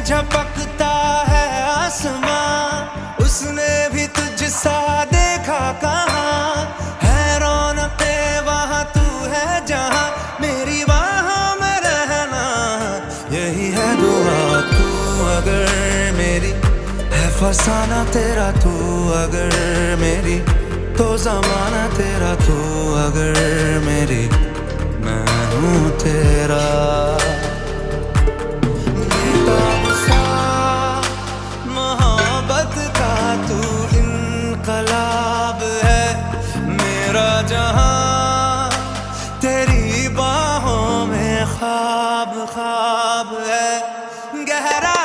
झपकता है आसमां, उसने भी तुझसा देखा कहाँ। है रौनके वहाँ तू है जहाँ, मेरी बाहों में रहना यही है दुआ। तू अगर मेरी है फसाना तेरा, तू अगर मेरी तो ज़माना तेरा, तू अगर मेरी मैं हूँ तेरा। मोहब्बत का तू इनकलाब है, मेरा जहां तेरी बाहों में ख्वाब ख्वाब है। गहरा